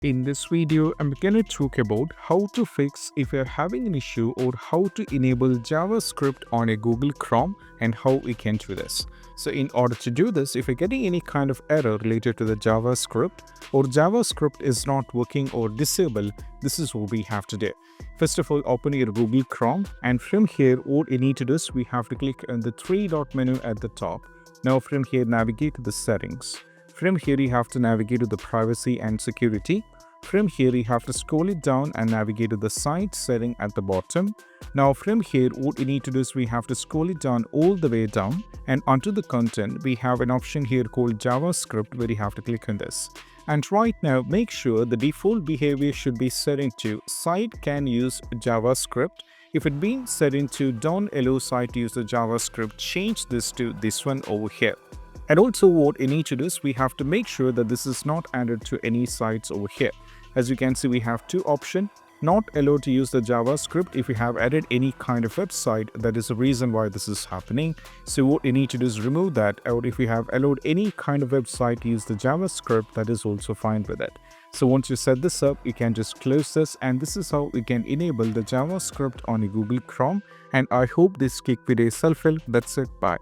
In this video, I'm going to talk about how to fix if you're having an issue or how to enable JavaScript on a Google Chrome and how we can do this. So in order to do this, if you're getting any kind of error related to the JavaScript or JavaScript is not working or disabled, this is what we have to do. First of all, open your Google Chrome, and from here, what you need to do is we have to click on the three-dot menu at the top. Now from here, navigate to the settings. From here, you have to navigate to the privacy and security. From here, you have to scroll it down and navigate to the site setting at the bottom. Now from here, what you need to do is we have to scroll it down all the way down, and onto the content, we have an option here called JavaScript where you have to click on this. And right now, make sure the default behavior should be set into site can use JavaScript. If it being set into don't allow site to use the JavaScript, change this to this one over here. And also what you need to do is we have to make sure that this is not added to any sites over here. As you can see, we have two options. Not allowed to use the JavaScript if you have added any kind of website. That is the reason why this is happening. So what you need to do is remove that, or if you have allowed any kind of website to use the JavaScript, that is also fine with it. So once you set this up, you can just close this, and this is how you can enable the JavaScript on a Google Chrome. And I hope this quick video is helpful. That's it. Bye.